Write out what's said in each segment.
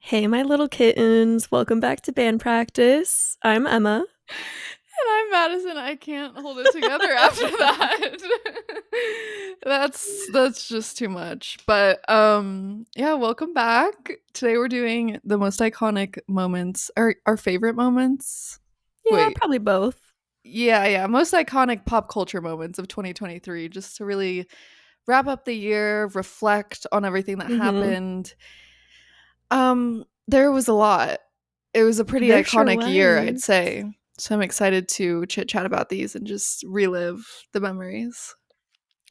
Hey, my little kittens. Welcome back to band practice. I'm Emma. And I'm Madison. I can't hold it together after that. That's just too much. But yeah, welcome back. Today we're doing the most iconic moments, or our favorite moments. Yeah, Wait. probably both. Yeah, most iconic pop culture moments of 2023 just to really wrap up the year, reflect on everything that Mm-hmm. happened. There was a lot. It was a pretty There sure iconic year, I'd was. say. So I'm excited to chit chat about these and just relive the memories.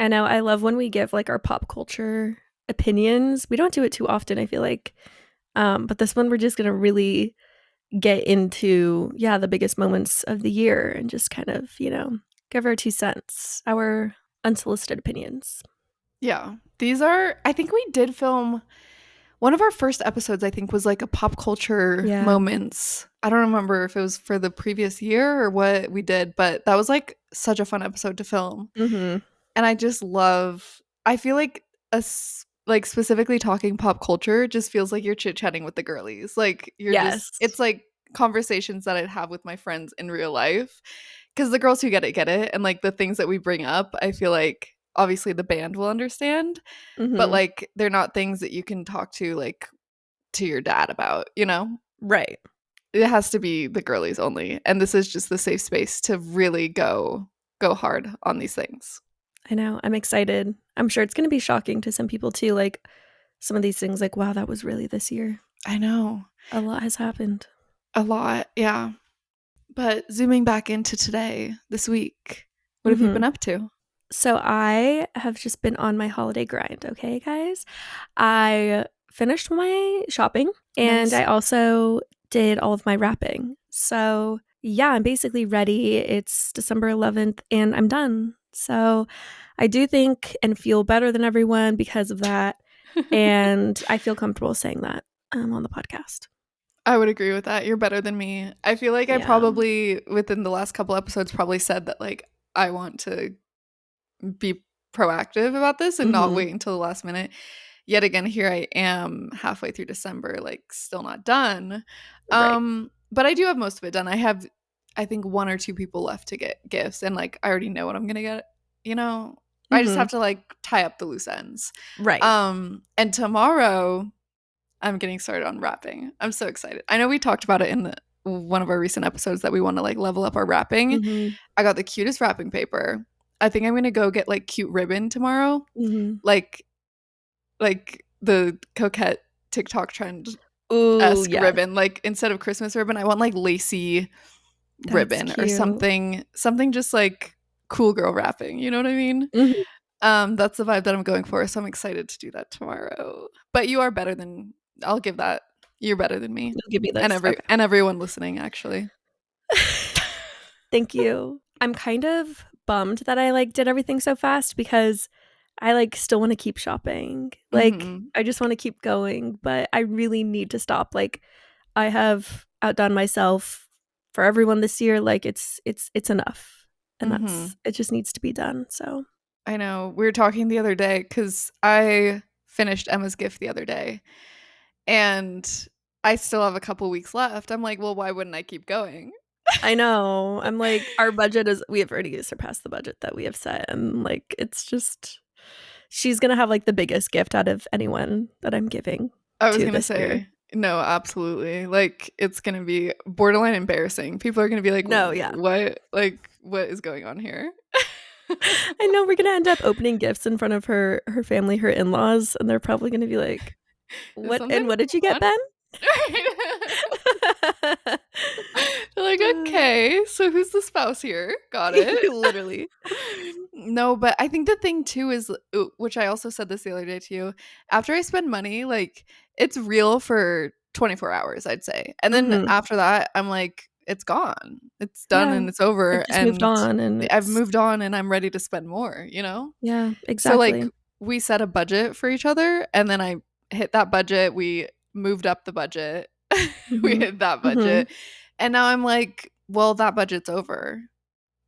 I know. I love when we give like our pop culture opinions. We don't do it too often, I feel like. But this one we're just gonna really get into, the biggest moments of the year and just kind of, give our 2 cents, our unsolicited opinions. Yeah. I think we did film one of our first episodes, I think, was like a pop culture Yeah. moments. I don't remember if it was for the previous year or what we did, but that was like such a fun episode to film. Mm-hmm. And I feel like like specifically talking pop culture just feels like you're chit-chatting with the girlies. Like Yes. it's like conversations that I'd have with my friends in real life. Because the girls who get it. And like the things that we bring up, I feel like obviously the band will understand, but Mm-hmm. like they're not things that you can talk to like to your dad about, you know? Right. It has to be the girlies only. And this is just the safe space to really go hard on these things. I know. I'm excited. I'm sure it's going to be shocking to some people too. Like some of these things, like, wow, that was really this year. I know. A lot has happened. A lot, yeah. But zooming back into today, this week, what have you Hmm. been up to? So I have just been on my holiday grind. Okay, guys. I finished my shopping and Nice. I also did all of my wrapping. So yeah, I'm basically ready. It's December 11th and I'm done. So I do think and feel better than everyone because of that. And I feel comfortable saying that on the podcast. I would agree with that. You're better than me. I feel like I Yeah. probably, within the last couple episodes, probably said that like I want to be proactive about this and not Mhm. wait until the last minute. Yet again, here I am halfway through December, like still not done. Right. But I do have most of it done. I have, I think, one or two people left to get gifts, and like I already know what I'm gonna get. You know, I just Mhm. have to like tie up the loose ends. Right. And tomorrow I'm getting started on wrapping. I'm so excited. I know we talked about it in one of our recent episodes that we want to like level up our wrapping. Mhm. I got the cutest wrapping paper. I think I'm gonna go get like cute ribbon tomorrow, Mhm. like the coquette TikTok trend Ooh, esque yes. ribbon. Like instead of Christmas ribbon, I want like lacy That's ribbon or cute. something just like cool girl wrapping. You know what I mean? Mhm. That's the vibe that I'm going for. So I'm excited to do that tomorrow. But you are better than I'll give that. You're better than me, You'll give me and this. Okay. everyone listening actually. Thank you. I'm kind of bummed that I like did everything so fast because I like still want to keep shopping. Like Hmm. I just want to keep going, but I really need to stop. Like I have outdone myself for everyone this year. Like it's enough. And Hmm. it just needs to be done. So, I know. We were talking the other day because I finished Emma's gift the other day, and I still have a couple weeks left. I'm like, well, why wouldn't I keep going? I know. I'm like, our budget is, we have already surpassed the budget that we have set. And like, it's just, she's going to have like the biggest gift out of anyone that I'm giving I was to gonna this year. say, no, absolutely. Like, it's gonna be borderline embarrassing. People are gonna be like, No, yeah. what? Like, what is going on here? I know we're going to end up opening gifts in front of her family, her in laws. And they're probably going to be like, Is what? something And what did you going get, on? Ben? They're like, okay, so who's the spouse here? Got it. Literally. No, but I think the thing too is, which I also said this the other day to you, after I spend money, like it's real for 24 hours, I'd say. And then Hmm. after that, I'm like, it's gone. It's done Yeah. and it's over. I've just moved And on and I've it's, moved on and I'm ready to spend more, you know? yeah, So, like, exactly. we set a budget for each other and then I hit that budget. We moved up the budget. We Hmm. hit that Hmm. budget. And now I'm like, well, that budget's over.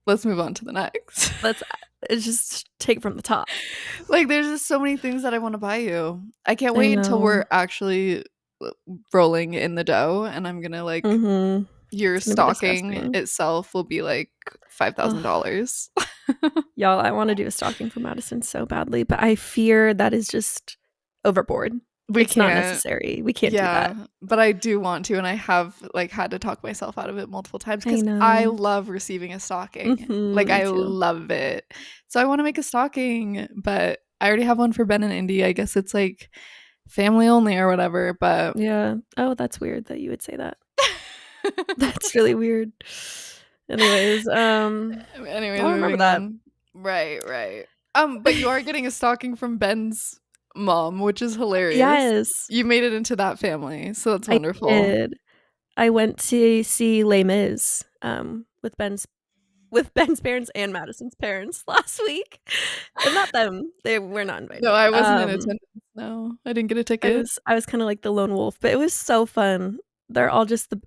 Let's move on to the next. Let's just take from the top. Like, there's just so many things that I want to buy you. I can't I wait until we're know. actually rolling in the dough, and I'm gonna like Mm-hmm. your It's gonna be stocking disgusting. itself will be like Oh, $5,000. y'all, I want to do a stocking for Madison so badly, but I fear that is just overboard. We It's not can't. necessary. We can't do that. Yeah, but I do want to, and I have like had to talk myself out of it multiple times I because I know. love receiving a stocking. Mm-hmm, Like me I too. love it. So I want to make a stocking, but I already have one for Ben and Indy. I guess it's like family only or whatever, but Yeah. Oh, that's weird that you would say that. That's really weird. Anyways, anyways, I'll remember moving that. on. Right, right. But you are getting a stocking from Ben's mom, which is hilarious. Yes, You made it into that family, so that's I wonderful. did. I went to see Les Mis with Ben's parents and Madison's parents last week. Not them. They were not No, invited. I wasn't in attendance. No, I didn't get a ticket. I was kind of like the lone wolf, but it was so fun. They're all just the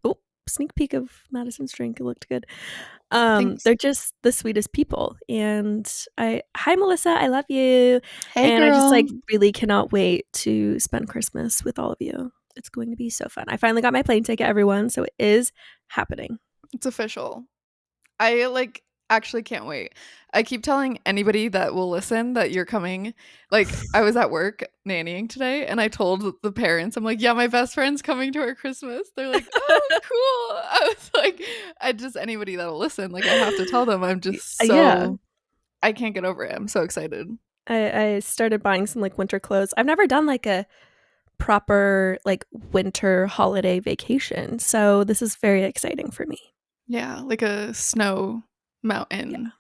sneak peek of Madison's drink. It looked good. Thanks. They're just the sweetest people, and I hi Melissa, I love you, Hey, and I just like girl. really cannot wait to spend Christmas with all of you. It's going to be so fun. I finally got my plane ticket, everyone, so it is happening. It's official. I like actually can't wait. I keep telling anybody that will listen that you're coming. Like I was at work nannying today and I told the parents, I'm like, yeah, my best friend's coming to our Christmas. They're like, oh, cool. I was like, I just anybody that'll listen, like I have to tell them I'm just Yeah, so I can't get over it. I'm so excited. I started buying some like winter clothes. I've never done like a proper like winter holiday vacation, so this is very exciting for me. Yeah, like a snow Yeah, mountain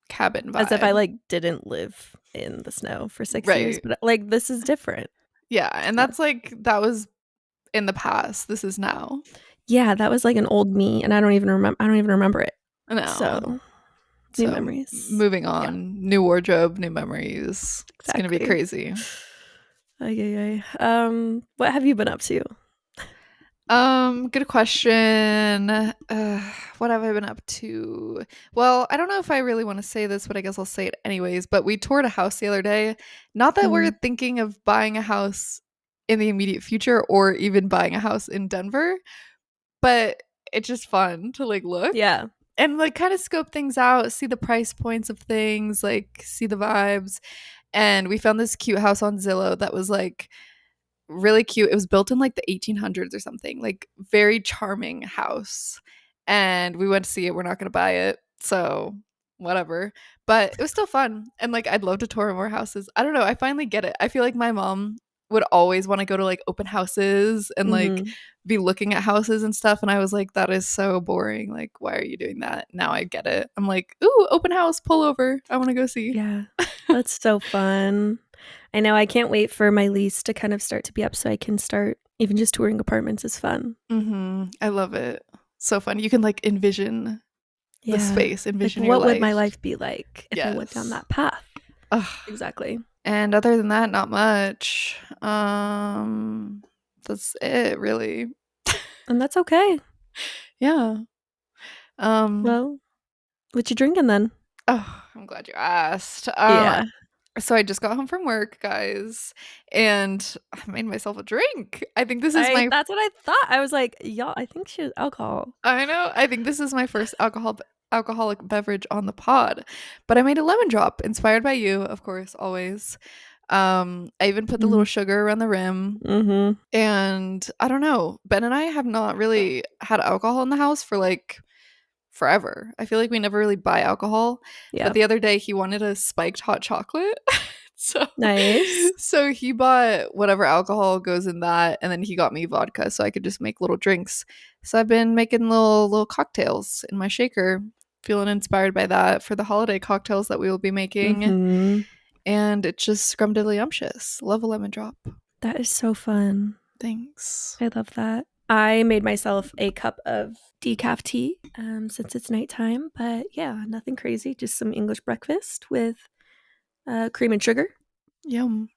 cabin as if I vibe. like didn't live in the snow for 6 years, Right. but like this is different. Yeah, and Yeah. that's like that was in the past. This is now. Yeah, that was like an old me, and I don't even remember it. No. So, new So memories. moving Yeah, on, new wardrobe, new memories. It's gonna be exactly. crazy. Ay, ay, ay. What have you been up to? Good question. What have I been up to? Well, I don't know if I really want to say this, but I guess I'll say it anyways. But we toured a house the other day. Not that we're Mm, thinking of buying a house in the immediate future or even buying a house in Denver, but it's just fun to like look yeah. and like kind of scope things out, see the price points of things, like see the vibes. And we found this cute house on Zillow that was like really cute. It was built in like the 1800s or something, like very charming house. And we went to see it. We're not going to buy it. So, whatever. But it was still fun. And like, I'd love to tour more houses. I don't know. I finally get it. I feel like my mom would always want to go to like open houses and like Mhm. be looking at houses and stuff. And I was like, that is so boring. Like, why are you doing that? Now I get it. I'm like, ooh, open house, pull over. I want to go see. Yeah. That's so fun. I know, I can't wait for my lease to kind of start to be up so I can start even just touring apartments is fun. I love it. So fun. You can like envision the Yeah. space, Like, envision your what would my life. life be like if I went down Yes. that path? Ugh. Exactly. And other than that, not much. That's it, really. And that's okay. Yeah. Um, Well, what you drinking then? oh, I'm glad you asked. Yeah. So I just got home from work, guys, and I made myself a drink. I think this is I my That's what I thought. I was like, y'all, I think she has alcohol. I know. I think this is my first alcoholic beverage on the pod. But I made a lemon drop inspired by you, of course, always. I even put the little Mhm. sugar around the rim. Mhm. And I don't know. Ben and I have not really had alcohol in the house for like forever. I feel like we never really buy alcohol. But Yeah. the other day he wanted a spiked hot chocolate. so Nice. so he bought whatever alcohol goes in that and then he got me vodka so I could just make little drinks. So I've been making little cocktails in my shaker. Feeling inspired by that for the holiday cocktails that we will be making. Mhm. And it's just scrumdiddlyumptious. Love a lemon drop. That is so fun. Thanks. I love that. I made myself a cup of decaf tea since it's nighttime, but yeah, nothing crazy. Just some English breakfast with cream and sugar. Yum.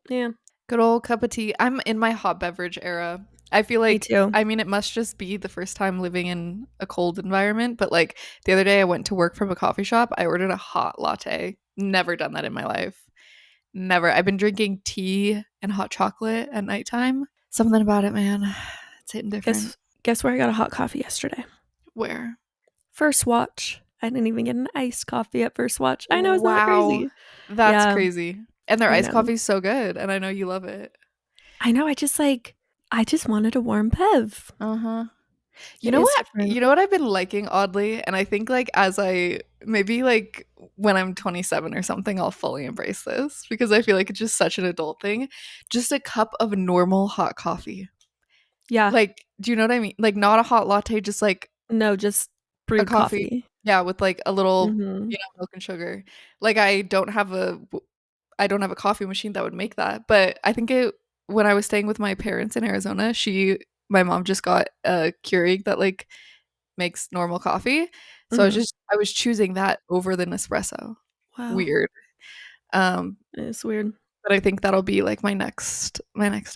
Yeah, Good old cup of tea. I'm in my hot beverage era. I feel me like, too. I mean, it must just be the first time living in a cold environment, but like the other day I went to work from a coffee shop. I ordered a hot latte. Never done that in my life. Never. I've been drinking tea and hot chocolate at nighttime. Something about it, man. It's hitting different. Guess where I got a hot coffee yesterday? Where? First Watch. I didn't even get an iced coffee at First Watch. I know, isn't that Wow. crazy? That's Yeah, crazy. And their I iced know. coffee is so good, and I know you love it. I know. I just wanted a warm bev. Uh-huh. You It know is what? different. You know what I've been liking oddly, and I think like as I maybe like when I'm 27 or something, I'll fully embrace this because I feel like it's just such an adult thing. Just a cup of normal hot coffee. Yeah. Like, do you know what I mean? Like not a hot latte, just like No, just a brewed coffee. coffee. Yeah, with like a little, Mhm. milk and sugar. Like I don't have a coffee machine that would make that, but I think it when I was staying with my parents in Arizona, my mom just got a Keurig that like makes normal coffee. So Mhm. I was choosing that over the Nespresso. Wow. Weird. Um, It's weird. but I think that'll be like my next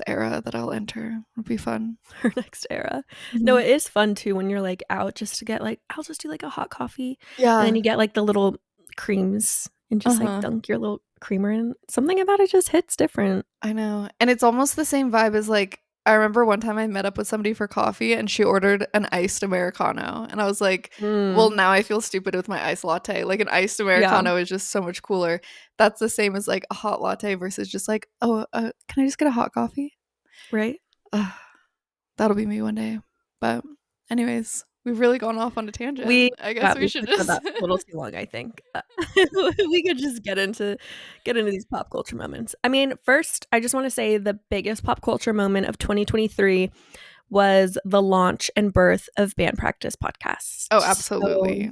era that I'll enter. It'll be fun. Her next era. No, Mhm. it is fun too when you're like out just to get like I'll just do like a hot coffee and then Yeah. you get like the little creams and just like Uh-huh. dunk your little creamer in. Something about it just hits different. I know. And it's almost the same vibe as like I remember one time I met up with somebody for coffee and she ordered an iced Americano. And I was like, well, Mm. now I feel stupid with my iced latte. Like an iced Yeah, Americano is just so much cooler. That's the same as like a hot latte versus just like, oh, can I just get a hot coffee? right? Ugh, that'll be me one day. But, anyways, we've really gone off on a tangent. We I yeah, guess we we should talked about just. that a little too long, I think. We could just get into these pop culture moments. I mean, first, I just wanna say the biggest pop culture moment of 2023 was the launch and birth of Band Practice podcast. Oh, So, absolutely.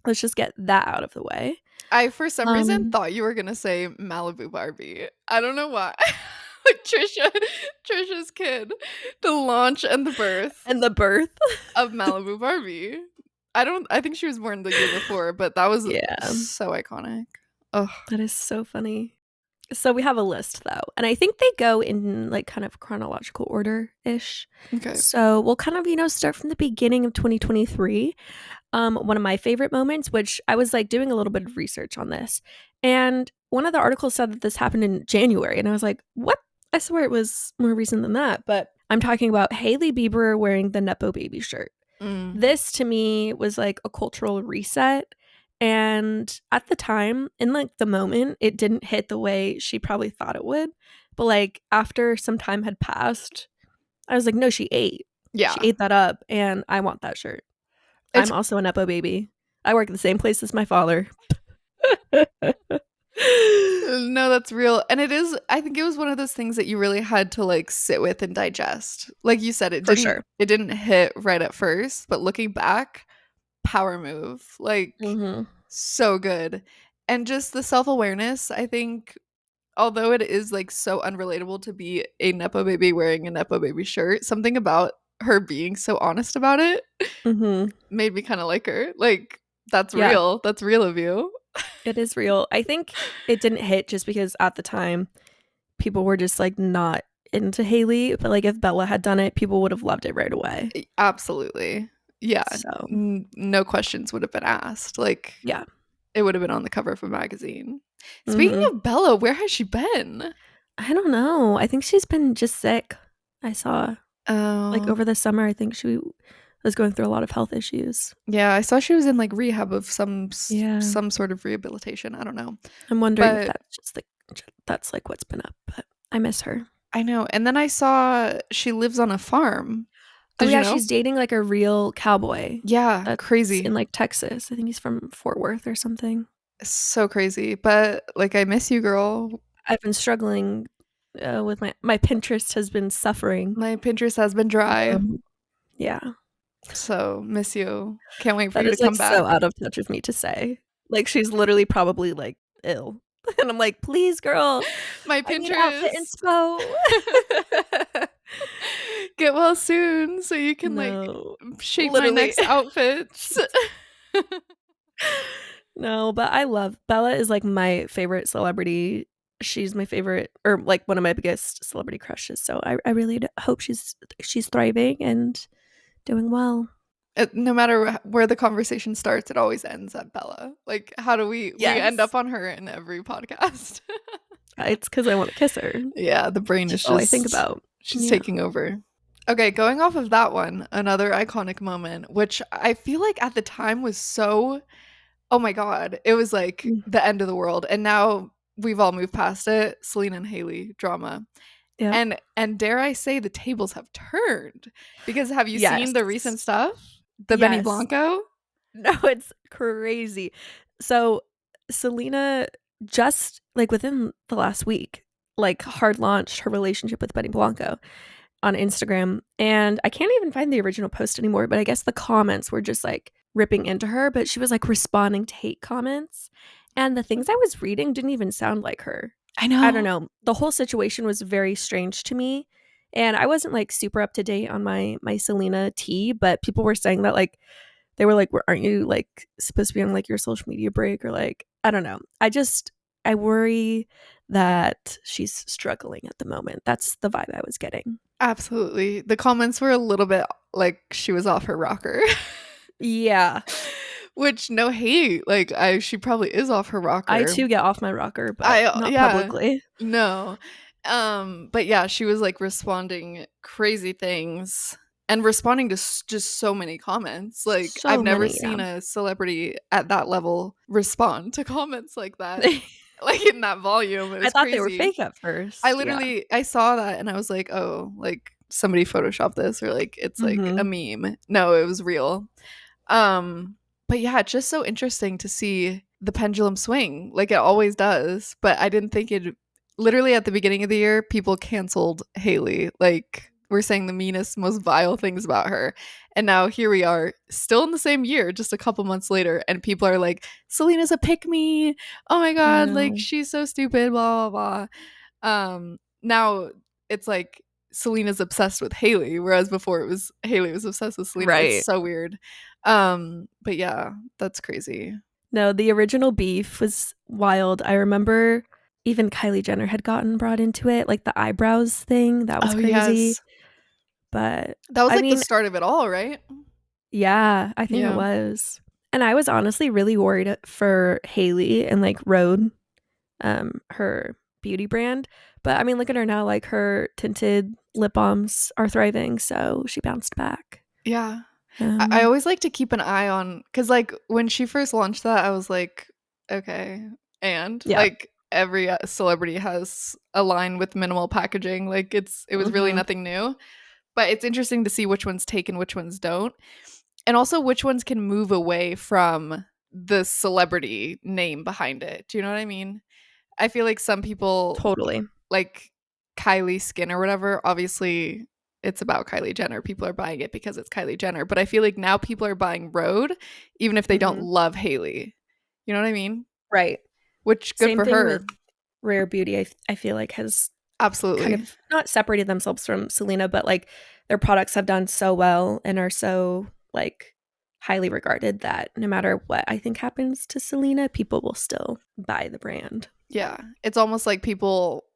let's just get that out of the way. I, for some reason, Um, thought you were going to say Malibu Barbie. I don't know why. Like Trisha's kid. The launch and the birth and the birth. of Malibu Barbie. I think she was born the year before, but that was Yeah, so iconic. Oh, that is so funny. So we have a list though, and I think they go in like kind of chronological order-ish. okay. So we'll kind of, start from the beginning of 2023. One of my favorite moments, which I was like doing a little bit of research on this, and one of the articles said that this happened in January, and I was like, what? I swear it was more recent than that. But I'm talking about Hailey Bieber wearing the Nepo Baby shirt. Mm, This to me was like a cultural reset. And at the time, in like the moment, it didn't hit the way she probably thought it would. But like after some time had passed, I was like, no, she ate. She yeah. ate that up, and I want that shirt. It's I'm also a Nepo baby. I work at the same place as my father. No, that's real. And it is I think it was one of those things that you really had to like sit with and digest. Like you said, For sure. it didn't hit right at first, but looking back, power move. Like Mhm. so good. And just the self-awareness, I think although it is like so unrelatable to be a Nepo baby wearing a Nepo baby shirt, something about her being so honest about it Mhm. made me kind of like her. Like that's Yeah, real. That's real of you. it is real. I think it didn't hit just because at the time people were just like not into Hailey, but like if Bella had done it, people would have loved it right away. Absolutely. Yeah. So, No questions would have been asked. Like yeah. it would have been on the cover of a magazine. Speaking Mhm. of Bella, where has she been? I don't know. I think she's been just sick. I saw like Oh, over the summer, I think she was going through a lot of health issues. yeah. I saw she was in like rehab of Yeah. some sort of rehabilitation. I don't know, I'm wondering if but that's just like that's like what's been up, but I miss her. I know. And then I saw she lives on a farm. Oh Did you yeah, know? she's dating like a real cowboy Yeah, that's crazy. in like Texas. I think he's from Fort Worth or something. So crazy. But like, I miss you, girl. I've been struggling with my Pinterest has been suffering. My Pinterest has been dry. Um, yeah, So miss you. Can't wait for that you to is like come so back. out of touch of me to say. Like she's literally probably like ill, and I'm like, please, girl, My I need outfit Pinterest. inspo. Get well soon so you can like No, shape my literally. next outfits. No, but I love Bella is like my favorite celebrity. She's my favorite or like one of my biggest celebrity crushes. So I really hope she's thriving and doing well. No matter where the conversation starts, it always ends at Bella. Like, how do we end Yes. up on her in every podcast? It's because I want to kiss her. Yeah, the brain Just is all I think about. She's Yeah. taking over. Okay, going off of that one, another iconic moment, which I feel like at the time was so, oh my God, it was like Mm. the end of the world. And now we've all moved past it. Selena and Hailey drama. Yep. And dare I say the tables have turned. Because have you Yes. seen the recent stuff? The Benny Yes. Blanco? No, it's crazy. So Selena just like within the last week, like hard launched her relationship with Benny Blanco on Instagram. And I can't even find the original post anymore, but I guess the comments were just like ripping into her, but she was like responding to hate comments. And the things I was reading didn't even sound like her. I I don't know. know. The whole situation was very strange to me. And I wasn't like super up to date on my Selena tea, but people were saying that like they were like, aren't you like supposed to be on like your social media break or like, I don't know. I worry that she's struggling at the moment. That's the vibe I was getting. Absolutely. The comments were a little bit like she was off her rocker. Yeah. Which no hate. Like she probably is off her I rocker. too get off my rocker, but I not yeah. publicly. No. But yeah, she was like responding crazy things and responding to just so many comments. Like I've So never many, yeah. seen a celebrity at that level respond to comments like that. Like in that volume. It I was thought they were crazy. fake at I first. Yeah. literally I saw that and I was like, "Oh, like somebody photoshopped this or like it's like a Mhm. meme." No, it was real. Um but yeah, it's just so interesting to see the pendulum swing like it always does, but I didn't think it literally at the beginning of the year people canceled Hailey. Like we're saying the meanest, most vile things about her. And now here we are, still in the same year, just a couple months later, and people are like, Selena's a pick me. Oh my I god, like know. she's so stupid, blah blah blah. Now it's like Selena's obsessed with Hailey, whereas before it was Hailey was obsessed with Selena. It's Right. so weird. But yeah, that's crazy. No, the original beef was wild. I remember even Kylie Jenner had gotten brought into it, like the eyebrows thing. That was Oh crazy. yes. But That was I like the mean, start of it all, right? yeah, I think it Yeah. was. And I was honestly really worried for Hailey and like Rhode, her beauty brand. But I mean, look at her now, like her tinted lip balms are thriving, so she bounced back. Yeah. I Um, always like to keep an eye on because like when she first launched that, I was like, okay. And yeah. like every celebrity has a line with minimal packaging. Like it was really Mhm. nothing new. But it's interesting to see which ones take and which ones don't. And also which ones can move away from the celebrity name behind it. Do you know what I mean? I feel like some people Totally. like Kylie skin or whatever, obviously it's about Kylie Jenner. People are buying it because it's Kylie Jenner. But I feel like now people are buying Rhode even if they don't Mhm. love Hailey. You know what I mean? Right. Which good Same for thing with her. Rare Beauty. I feel like has kind Absolutely. of not separated themselves from Selena, but like their products have done so well and are so like highly regarded that no matter what I think happens to Selena, people will still buy the brand. Yeah. It's almost like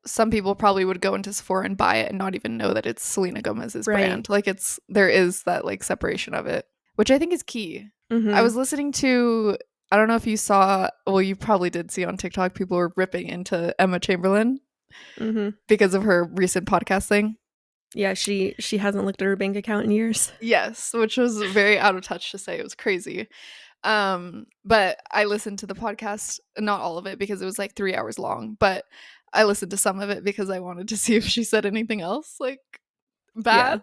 some people probably would go into Sephora and buy it and not even know that it's Selena Gomez's Right. brand. Like there is that like separation of it, which I think is key. I Mhm. was listening to, I don't know if you saw, well, you probably did see on TikTok, people were ripping into Emma Chamberlain Mhm. because of her recent podcast thing. Yeah, she hasn't looked at her bank account in years. Yes, which was very out of touch to say. It was crazy. But I listened to the podcast, not all of it because it was like 3 hours long, but I listened to some of it because I wanted to see if she said anything else like Yeah. bad.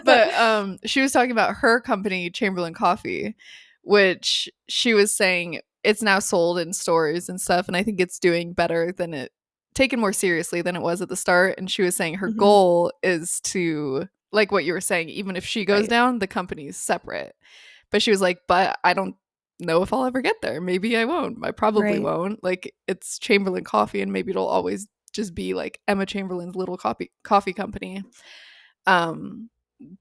But she was talking about her company, Chamberlain Coffee, which she was saying it's now sold in stores and stuff, and I think it's doing better than it taken more seriously than it was at the start. And she was saying her Mhm. goal is to like what you were saying, even if she goes Right. down, the company's separate. But she was like, but I don't know if I'll ever get there. Maybe I won't. I probably Right. won't. Like it's Chamberlain Coffee and maybe it'll always just be like Emma Chamberlain's little coffee company. Um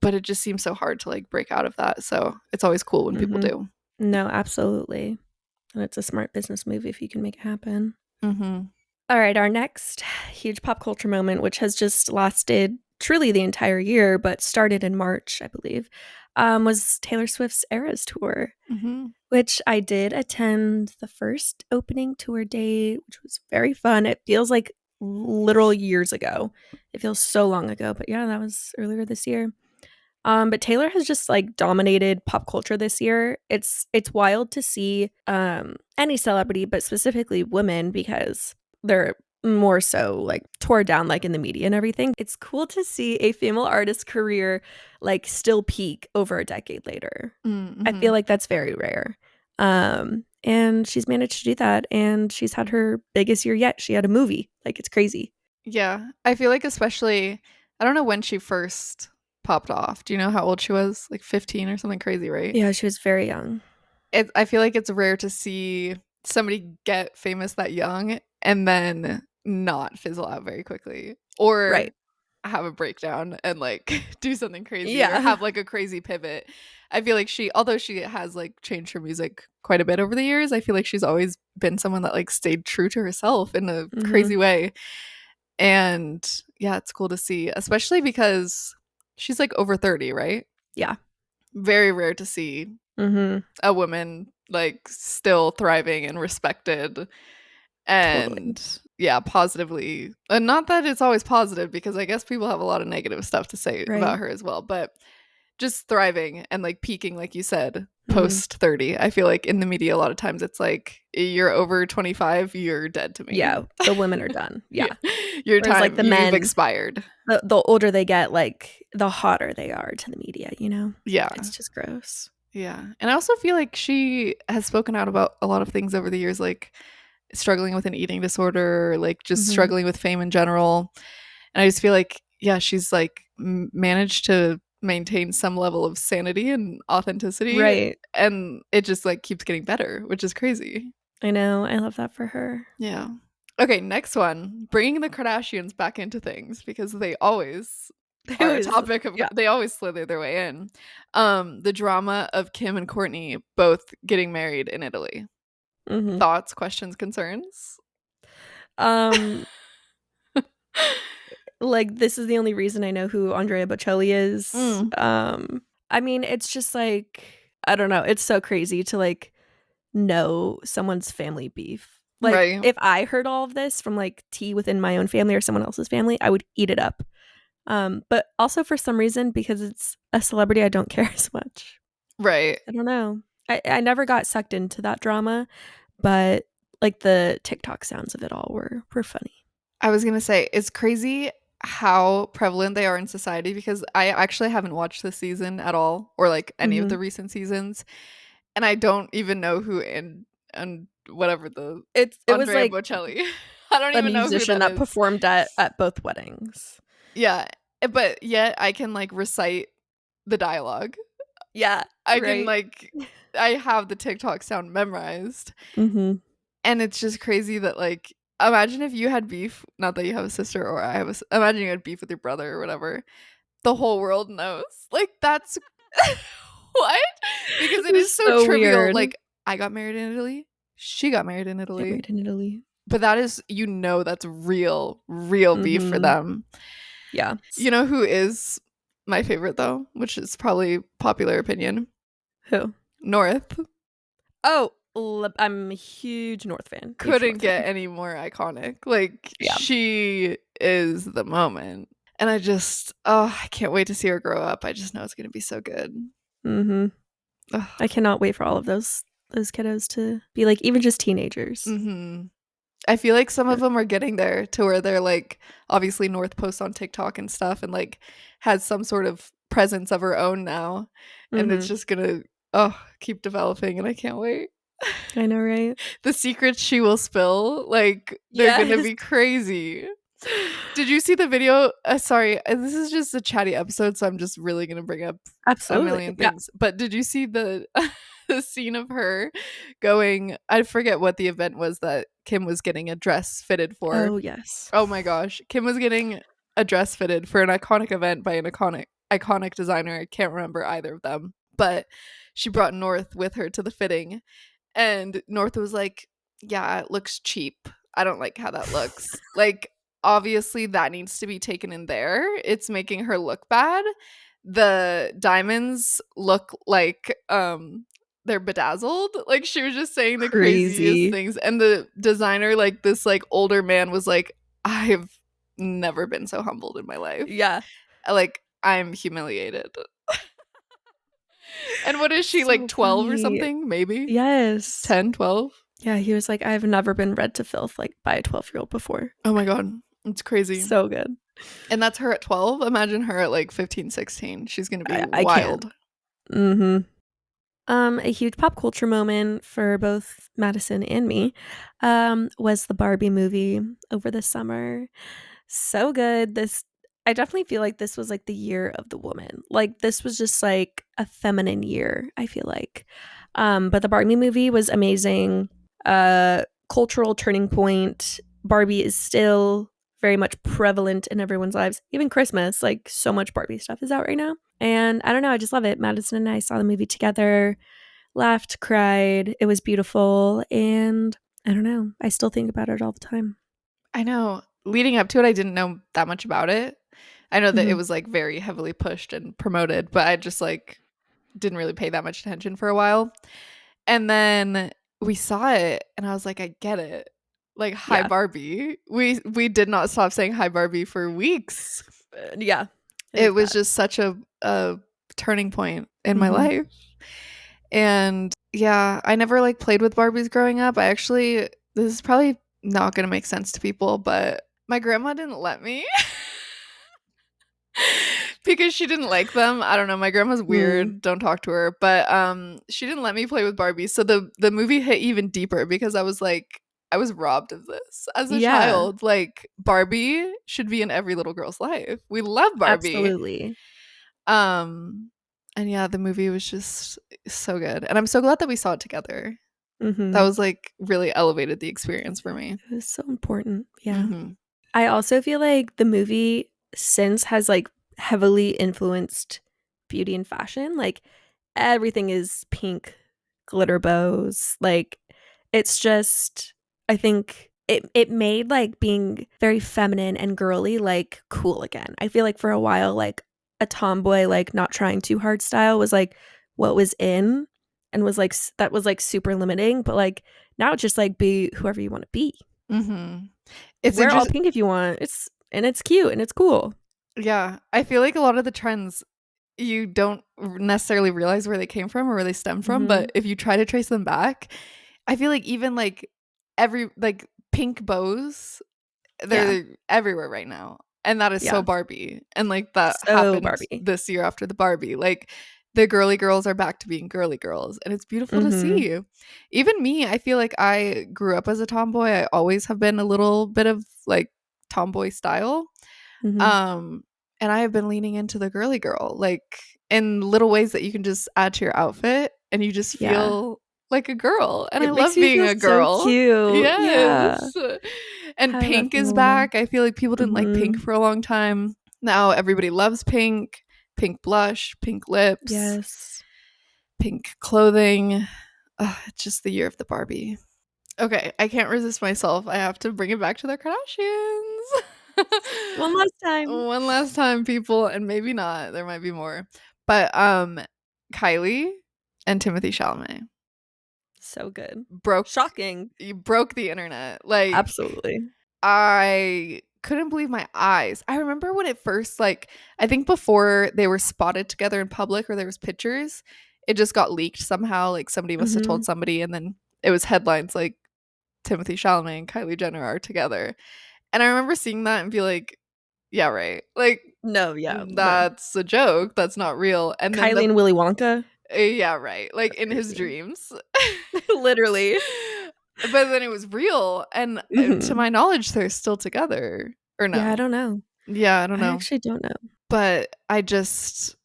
but it just seems so hard to like break out of that. So it's always cool when people Mhm. do. No, absolutely. And it's a smart business move if you can make it happen. Mhm. All right, our next huge pop culture moment, which has just lasted truly the entire year, but started in March, I believe, was Taylor Swift's Eras tour, Mhm. which I did attend the first opening tour day, which was very fun. It feels like literal years ago. It feels so long ago, but yeah, that was earlier this year. But Taylor has just like dominated pop culture this year. It's wild to see any celebrity, but specifically women, because they're more so like tore down like in the media and everything. It's cool to see a female artist's career like still peak over a decade later. I Mm-hmm. feel like that's very rare. And she's managed to do that, and she's had her biggest year yet. She had a movie. Like, it's crazy. Yeah, I feel like especially I don't know when she first popped off. Do you know how old she was? Like 15 or something crazy, right? Yeah, she was very young. I feel like it's rare to see somebody get famous that young and then not fizzle out very quickly or Right. have a breakdown and like do something crazy or Yeah. have like a crazy pivot. I feel like although she has like changed her music quite a bit over the years, I feel like she's always been someone that like stayed true to herself in a Mm-hmm. crazy way. And yeah, it's cool to see, especially because she's like over 30, right? Yeah. Very rare to see Mm-hmm. a woman like still thriving and respected Totally. and yeah, positively. And not that it's always positive because I guess people have a lot of negative stuff to say about Right. her as well, but just thriving and like peaking like you said Mm-hmm. post 30. I feel like in the media a lot of times it's like you're over 25, you're dead to me. Yeah. The women are done. Yeah. Yeah. Your Whereas like time, the you've men, expired. the older they get, like the hotter they are to the media, you know? Yeah. It's just gross. Yeah. And I also feel like she has spoken out about a lot of things over the years, like struggling with an eating disorder, like just Mm-hmm. struggling with fame in general. And I just feel like, yeah, she's like managed to maintain some level of sanity and authenticity. Right. And it just like keeps getting better, which is crazy. I know. I love that for her. Yeah. Okay, next one. Bringing the Kardashians back into things because they always They are a always, topic of yeah. they always slither their way in. The drama of Kim and Courtney both getting married in Italy. Mm-hmm. Thoughts, questions, concerns? Um, like this is the only reason I know who Andrea Bocelli is. Mm, I mean, it's just like I don't know. It's so crazy to like know someone's family beef. Like right. if I heard all of this from like tea within my own family or someone else's family, I would eat it up. But also for some reason because it's a celebrity, I don't care as much. Right. I don't know. I never got sucked into that drama, but like the TikTok sounds of it all were funny. I was gonna say it's crazy how prevalent they are in society because I actually haven't watched this season at all or like any of Mm-hmm. the recent seasons, and I don't even know who and whatever the It was Andrea like Bocelli. I don't a even know who musician that that is. performed at both weddings. Yeah, but yet I can like recite the dialogue. Yeah, I can right. like I have the TikTok sound memorized. Mm-hmm. And it's just crazy that like imagine if you had beef, not that you have a sister or I have imagine you had beef with your brother or whatever. The whole world knows. Like that's what? Because it is It's so so trivial. weird. Like I got married in Italy. She got married in Get Italy. married in Italy. But that is that's real beef for Mm-hmm. them. Yeah. You know who is my favorite though, which is probably popular opinion. Who? North Oh, I'm a huge North fan. Huge couldn't North get fan. any more iconic. Like Yeah. she is the moment. And I can't wait to see her grow up. I just know it's going to be so good. Mm-hmm. Ugh. I cannot wait for all of those kiddos to be like even just teenagers. Mm-hmm. I feel like some of them are getting there to where they're like obviously North posts on TikTok and stuff and like has some sort of presence of her own now. And it's Mm-hmm. just going to keep developing and I can't wait. I know, right? The secrets she will spill, like they're going to Yes. be crazy. Did you see the video? Sorry, this is just a chatty episode, so I'm just really gonna bring up a Absolutely. million Yeah. things. But did you see the the scene of her going? I forget what the event was that Kim was getting a dress fitted for. Oh, yes. Oh my gosh, Kim was getting a dress fitted for an iconic event by an iconic designer. I can't remember either of them, but she brought North with her to the fitting, and North was like, "Yeah, it looks cheap. I don't like how that looks." Like obviously that needs to be taken in there. It's making her look bad. The diamonds look like they're bedazzled. Like she was just saying the craziest Crazy. things and the designer like this like older man was like I've never been so humbled in my life. Yeah. Like, I'm humiliated. And what is she, like So 12 or funny. something? Maybe Yes. 10, 12? Yeah, he was like, I've never been read to filth like by a 12-year-old before. Oh my God. It's crazy. So good. And that's her at 12. Imagine her at like 15, 16. She's going to be I can't. wild. Mm-hmm. A huge pop culture moment for both Madison and me was the Barbie movie over the summer. So good. I definitely feel like this was like the year of the woman. Like this was just like a feminine year, I feel like. But the Barbie movie was amazing. Cultural turning point. Barbie is still very much prevalent in everyone's lives. Even Christmas, like so much Barbie stuff is out right now. And I don't know, I just love it. Madison and I saw the movie together, laughed, cried. It was beautiful. And I don't know, I still think about it all the time. I know. Leading up to it, I didn't know that much about it. I know that it Mm-hmm. was like very heavily pushed and promoted, but I just like didn't really pay that much attention for a while. And then we saw it and I was like, I get it. Like, hi Yeah. Barbie. We did not stop saying hi Barbie for weeks. Yeah. It Like was that. just such a turning point in my Mm-hmm. life. And yeah, I never like played with Barbies growing up. I actually, this is probably not going to make sense to people, but my grandma didn't let me because she didn't like them. I don't know. My grandma's Mm. weird. Don't talk to her. But she didn't let me play with Barbies. So the movie hit even deeper because I was like, I was robbed of this as a Yeah, child. Like, Barbie should be in every little girl's life. We love Barbie. absolutely. Um and yeah, the movie was just so good. And I'm so glad that we saw it together. That Mm-hmm. was like really elevated the experience for me. It was so important. Yeah. Mhm. I also feel like the movie since has like heavily influenced beauty and fashion. Like everything is pink glitter bows. Like it's just I think it made like being very feminine and girly like cool again. I feel like for a while like a tomboy like not trying too hard style was like what was in and was like that was like super limiting, but like now it's just like be whoever you want to be. Mhm. Like It's wear all interesting. pink if you want. It's cute and it's cool. Yeah, I feel like a lot of the trends you don't necessarily realize where they came from or where they stem from, Mhm. but if you try to trace them back, I feel like even like every like pink bows, Yeah. they're everywhere right now. And that is so Yeah. Barbie. And like that So happened Barbie. this year after the Barbie. Like the girly girls are back to being girly girls. And it's beautiful to Mhm. see. Even me, I feel like I grew up as a tomboy. I always have been a little bit of like tomboy style. Mhm. Um, and I have been leaning into the girly girl, like in little ways that you can just add to your outfit and you just Yeah. feel like a girl. And I It makes love me being feel a so girl. cute. Yeah. Yes. And I love pink being is a woman. back. I feel like people didn't like pink Mhm. for a long time. Now everybody loves pink, pink blush, pink lips, Yes. pink clothing. It's just the year of the Barbie. Okay, I can't resist myself. I have to bring it back to the Kardashians. One last time. One last time, people, and maybe not. There might be more. But Kylie and Timothy Chalamet So good. broke Shocking. you broke the internet. Like, Absolutely. I couldn't believe my eyes. I remember when it first, like, I think before they were spotted together in public or there was pictures, it just got leaked somehow. Like somebody must have told Mhm. somebody, and then it was headlines like Timothy Chalamet and Kylie Jenner are together. And I remember seeing that and be like, yeah, right. Like, No, yeah, no. that's a joke. That's not real. And then Kylie and Willy Wonka? yeah, right. Like in his Crazy. dreams. Literally. But then it was real. And to Mhm. my knowledge, they're still together. Or Yeah, I no. don't know. Yeah, I don't I know. actually don't know. But I just,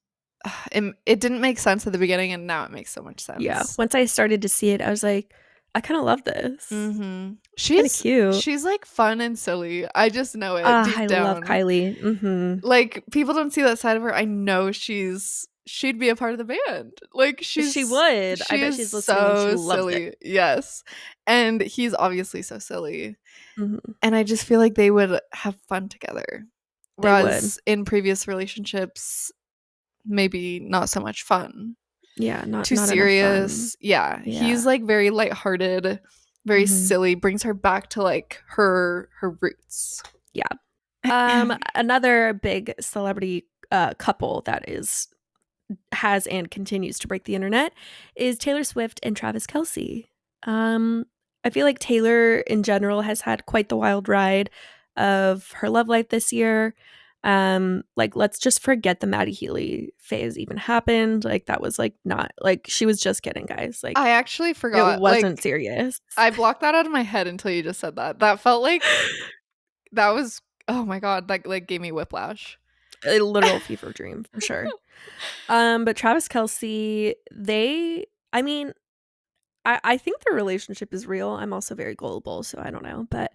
it didn't make sense at the beginning. And now it makes so much Yeah. sense. Once I started to see it, I was like, I kind of love this. Mm-hmm. It's kind of cute. She's like fun and silly. I just know it Ah, deep I love down. Kylie. Mhm. Like people don't see that side of her. I know she'd be a part of the band. Like She would. I she bet is she's listening and she so loves it. silly. Yes. And he's obviously so silly. Mhm. And I just feel like they would have fun together. They would. Whereas in previous relationships, maybe not so much fun. Yeah, Too not enough fun. serious. Yeah. Yeah. He's like very lighthearted, very Mhm. silly, brings her back to like her roots. Yeah. Another big celebrity couple that has and continues to break the internet is Taylor Swift and Travis Kelce. Um, I feel like Taylor in general has had quite the wild ride of her love life this year. Like let's just forget the Maddie Healy phase even happened. Like that was like not like she was just kidding, guys. I Like actually it forgot. wasn't Like, serious. I blocked that out of my head until you just said that. That felt like that was, oh my god, that like gave me whiplash. A literal fever dream for sure. But Travis Kelce, I mean, I think their relationship is real. I'm also very gullible, so I don't know. But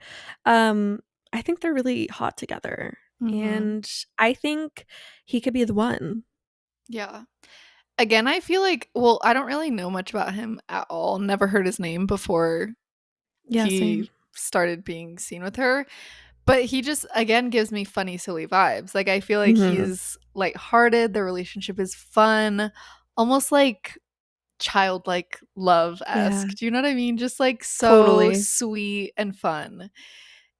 I think they're really hot together. Mhm. And I think he could be the one. Yeah. Again, I feel like, well, I don't really know much about him at all. Never heard his name before Yeah, same. he started being seen with her. But he just again gives me funny, silly vibes. Like I feel like Hmm. he's lighthearted. Their relationship is fun, almost like childlike love Yeah, esque. Do you know what I mean? Just like so totally. sweet and fun.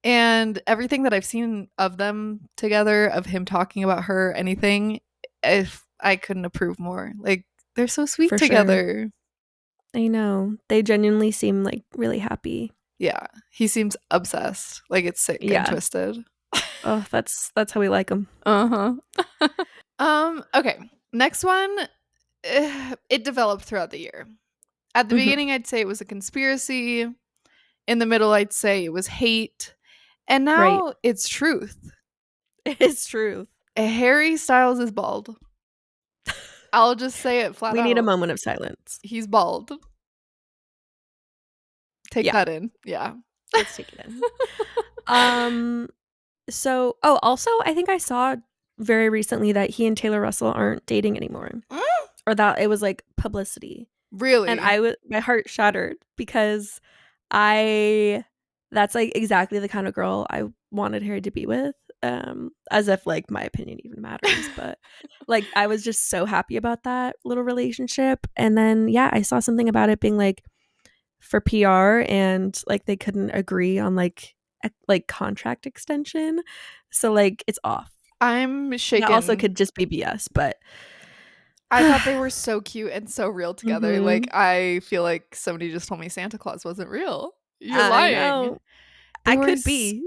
And everything that I've seen of them together, of him talking about her, anything, if I couldn't approve more. Like they're so sweet For sure. together. I know. They genuinely seem like really happy. Yeah, he seems obsessed. Like it's sick and Yeah. twisted. Oh, that's how we like them. Uh huh. Okay. Next one. It developed throughout the year. At the Hmm. beginning, I'd say it was a conspiracy. In the middle, I'd say it was hate. And Right. now it's truth. It's true. Harry Styles is bald. I'll just say it flat We need a out. moment of silence. He's bald. Take Yeah, that in. Yeah. let's take it in. Um, also, I think I saw very recently that he and Taylor Russell aren't dating anymore, Mm, or that it was like publicity, and really? my heart shattered because I that's like exactly the kind of girl I wanted Harry to be with. As if like my opinion even matters, but like I was just so happy about that little relationship, and then yeah, I saw something about it being like for PR and like they couldn't agree on like contract extension. So like it's off. I'm That also shaken. could just be BS, but I thought they were so cute and so real together. Like, mhm. I feel like somebody just told me Santa Claus wasn't real. You're I lying. know. I could be.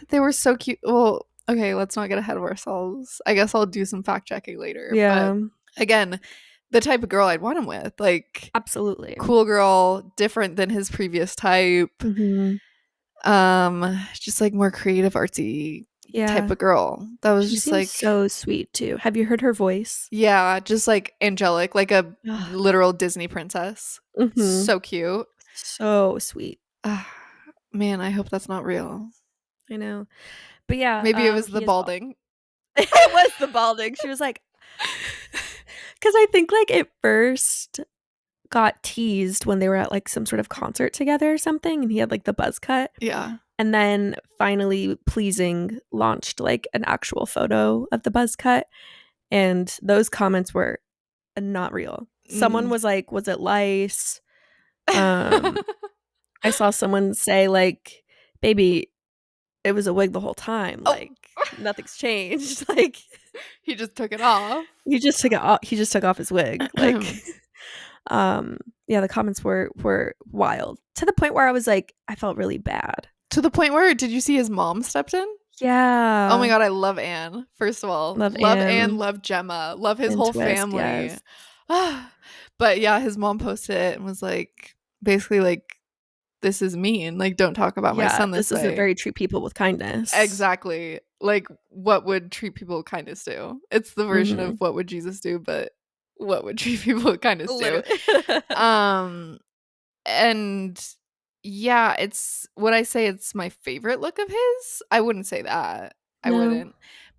They were so cute. Well, okay, let's not get ahead of ourselves. I guess I'll do some fact checking later. But Yeah, again, the type of girl I'd want him with, like absolutely. cool girl, different than his previous type. Mhm. Just like more creative, artsy type Yeah. of girl. That was She just seems like, so sweet too. Have you heard her voice? yeah, just like angelic, like a Ugh. literal Disney princess. Mhm. So cute. So sweet. Ah, man, I hope that's not real. I know. But yeah, Maybe it was the he is bald. balding. It was the balding. She was like cuz I think like at first got teased when they were at like some sort of concert together or something and he had like the buzz cut Yeah. and then finally pleasing launched like an actual photo of the buzz cut and those comments were not real. Someone Mm. was like was it lice? um I saw someone say like baby it was a wig the whole time Oh, like nothing's changed like he just took it off. he just took off his wig like yeah, the comments were wild to the point where I was like I felt really bad. To the point where, did you see his mom stepped in? Oh my Yeah, god, I love Anne. First of all, love love Anne, Anne love Gemma, love his and whole Twist, family. yes. But yeah, his mom posted it and was like, basically like, this is mean. Like, don't talk about my Yeah, son this this isn't way. very treat people with kindness. Exactly. Like, what would treat people with kindness do? It's the version of Mhm. what would Jesus do, but what would treat people with kindness do? Literally. Um, and yeah, it's, would I say it's my favorite look of his? I wouldn't say that. I No. wouldn't.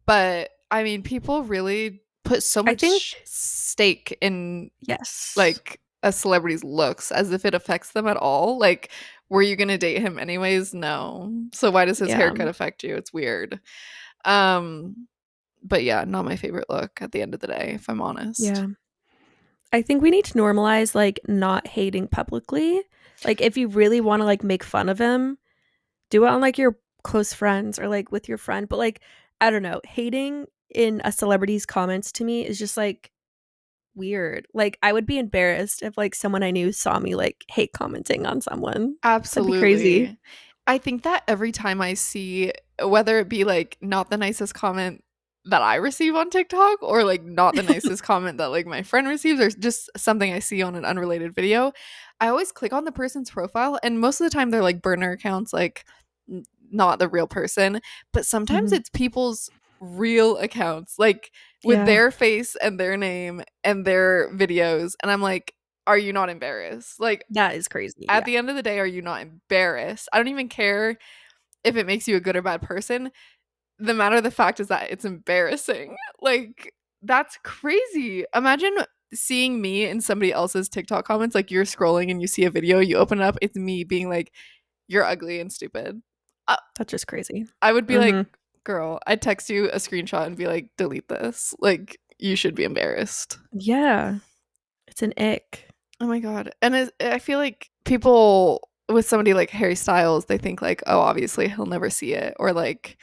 But I mean, people really put so I think much stake in yes. like a celebrity's looks as if it affects them at all. Like, were you gonna date him anyways? No. So why does his Yeah. haircut affect you? It's weird. Um, but yeah, not my favorite look at the end of the day, if I'm honest. Yeah. I think we need to normalize like not hating publicly. Like if you really want to like make fun of him, do it on like your close friends or like with your friend, but like I don't know, hating in a celebrity's comments to me is just like weird. Like I would be embarrassed if like someone I knew saw me like hate commenting on someone. That'd be crazy. Absolutely. I think that every time I see, whether it be like not the nicest comment that I receive on TikTok or like not the nicest comment that like my friend receives or just something I see on an unrelated video, I always click on the person's profile and most of the time they're like burner accounts, like not the real person, but sometimes Mhm. it's people's real accounts, like with Yeah, their face and their name and their videos. And I'm like, are you not embarrassed? Like, that is crazy. at Yeah, the end of the day, are you not embarrassed? I don't even care if it makes you a good or bad person. The matter of the fact is that it's embarrassing. Like, that's crazy. Imagine seeing me in somebody else's TikTok comments, like you're scrolling and you see a video, you open it up, it's me being like, you're ugly and stupid. Uh, that's just crazy. I would be like, Mhm. girl, I'd text you a screenshot and be like, delete this. Like, you should be embarrassed. Yeah, it's an ick. Oh my god. And I feel like people with somebody like Harry Styles, they think like, oh, obviously he'll never see it or like,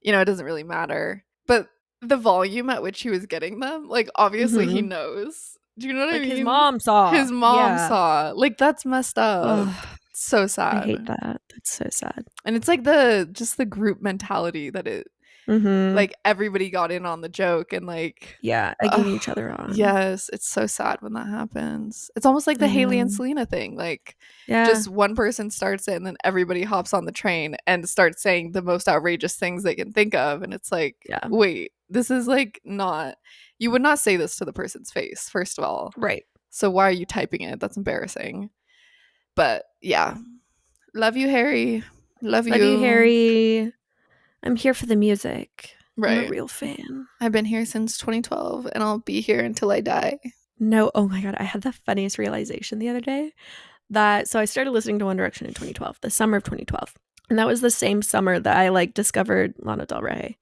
it doesn't really matter. But the volume at which he was getting them, like obviously he Mhm. knows. Do you know what I Like his mean? mom saw. His mom Yeah. saw. Like that's messed up. Ugh, So I sad. hate that. That's so sad. And it's like the group mentality that it Mhm. like everybody got in on the joke and like Yeah, egging each other on. yes, it's so sad when that happens. It's almost like the I Hailey and know. Selena thing. Like Yeah, just one person starts it and then everybody hops on the train and starts saying the most outrageous things they can think of and it's like, yeah. wait, this is like not you would not say this to the person's face, first of all. Right. So why are you typing it? That's embarrassing. But yeah. Love you, Harry. Love Love you, you. Harry. I'm here for the music. I'm a Right. real fan. I've been here since 2012 and I'll be here until I die. No, oh my god, I had the funniest realization the other day that so I started listening to One Direction in 2012, the summer of 2012. And that was the same summer that I like discovered Lana Del Rey.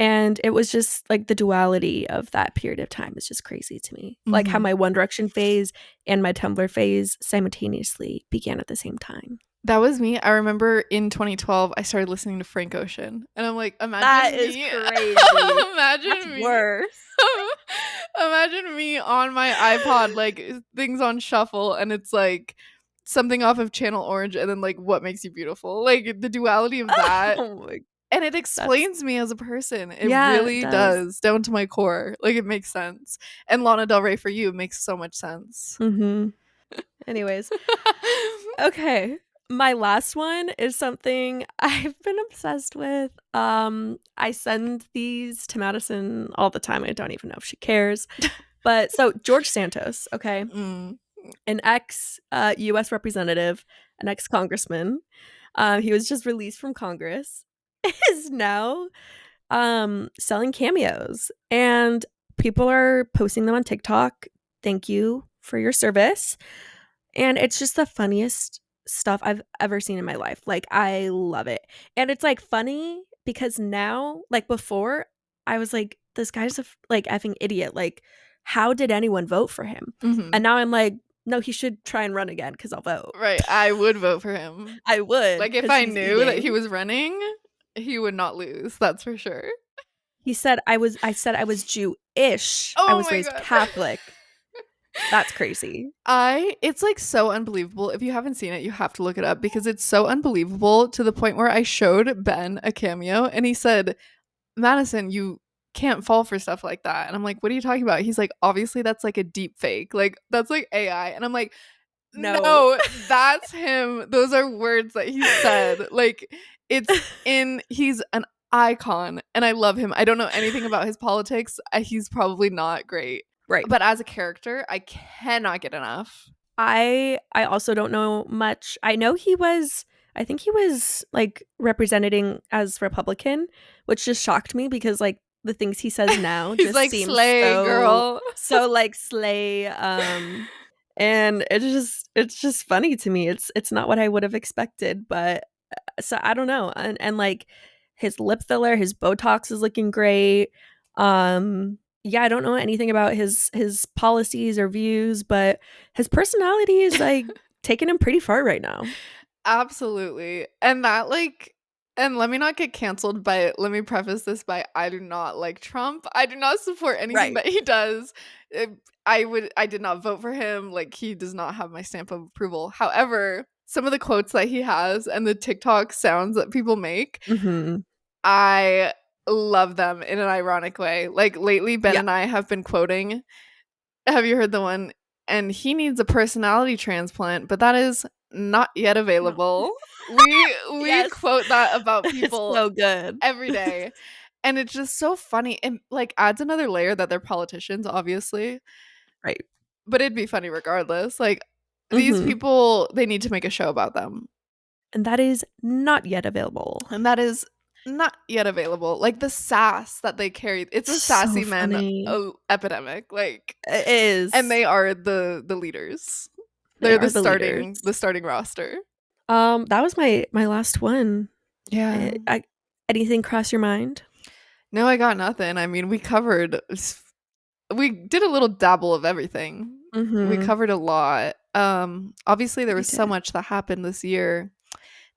And it was just like the duality of that period of time is just crazy to me. Like how Mhm. my One Direction phase and my Tumblr phase simultaneously began at the same time. That was me. I remember in 2012, I started listening to Frank Ocean. And I'm like, That imagine is me. crazy. That's Imagine me. worse. Imagine me on my iPod, like things on shuffle, and it's like something off of Channel Orange, and then like What Makes You Beautiful. Like the duality of that. Oh my, And it that's explains me as a person. It yeah, it really does. does, down to my core. Like it makes sense. And Lana Del Rey for you makes so much sense. Mhm. Anyways, okay. My last one is something I've been obsessed with. I send these to Madison all the time. I don't even know if she cares. But so George Santos, okay, Mm. an ex US representative, an ex congressman. He was just released from Congress, is now selling cameos. And people are posting them on TikTok. Thank you for your service. And it's just the funniest stuff I've ever seen in my life. Like, I love it. And it's like funny because now, like before, I was like, this guy's a like effing idiot. Like, how did anyone vote for him? And Mhm. now I'm like, no, he should try and run again because I'll vote. Right. I would vote for him. I would Like if because I he's knew that he eating. was running, he would not lose. That's for sure. He said I said I was Jewish. I Oh was my raised god. Catholic. That's crazy. It's like so unbelievable. If you haven't seen it, you have to look it up because it's so unbelievable to the point where I showed Ben a cameo and he said, Madison, you can't fall for stuff like that. And I'm like, what are you talking about? He's like, obviously that's like a deep fake. Like that's like AI. And I'm like, No. no, that's him. Those are words that he said. Like he's an icon and I love him. I don't know anything about his politics. He's probably not great. Right. But as a character, I cannot get enough. I also don't know much. I know I think he was like representing as Republican, which just shocked me because like the things he says now He's just like seem slay girl. so like slay and it's just funny to me. It's not what I would have expected, but so I don't know. And like his lip filler, his Botox is looking great. Yeah, I don't know anything about his policies or views, but his personality is like taking him pretty far right now. Absolutely. And that like And let me not get canceled by let me preface this by I do not like Trump. I do not support anything Right. that he does. I did not vote for him. Like he does not have my stamp of approval. However, some of the quotes that he has and the TikTok sounds that people make, Mhm. I love them in an ironic way. Like lately Ben Yeah. and I have been quoting. Have you heard the one? And he needs a personality transplant, but that is not yet No. available. We Yes. quote that about It's people so good. every day. And it's just so funny and like adds another layer that they're politicians, obviously. Right. But it'd be funny regardless. Like these Mhm. people, they need to make a show about them. And that is not yet available. And that is not yet available. Like the sass that they carry. It's a So sassy men funny. epidemic. Like It and is. they are the leaders. They They're are the leaders. the starting roster. That was my last one. Yeah. I anything cross your mind? No, I got nothing. I mean, we did a little dabble of everything. We Mhm. covered a lot. Obviously there We was so did. much that happened this year,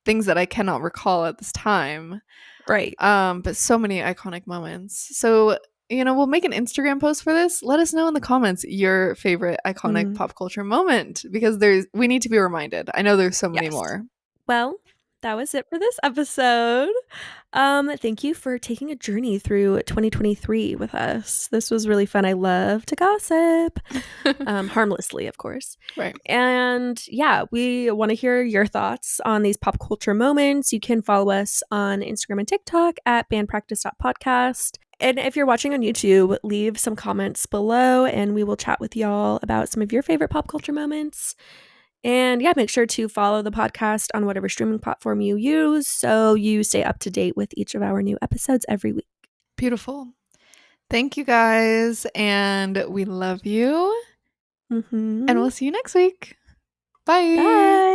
things that I cannot recall at this time. Right. But so many iconic moments. So, we'll make an Instagram post for this. Let us know in the comments your favorite iconic Mm. pop culture moment because we need to be reminded. I know there's so many Yes. more. Well, that was it for this episode. Thank you for taking a journey through 2023 with us. This was really fun. I love to gossip, harmlessly, of course. Right. And yeah, we want to hear your thoughts on these pop culture moments. You can follow us on Instagram and TikTok at bandpractice.podcast. And if you're watching on YouTube, leave some comments below and we will chat with y'all about some of your favorite pop culture moments. And yeah, make sure to follow the podcast on whatever streaming platform you use so you stay up to date with each of our new episodes every week. Beautiful. Thank you guys. And we love you. And Mm-hmm. we'll see you next week. Bye. Bye.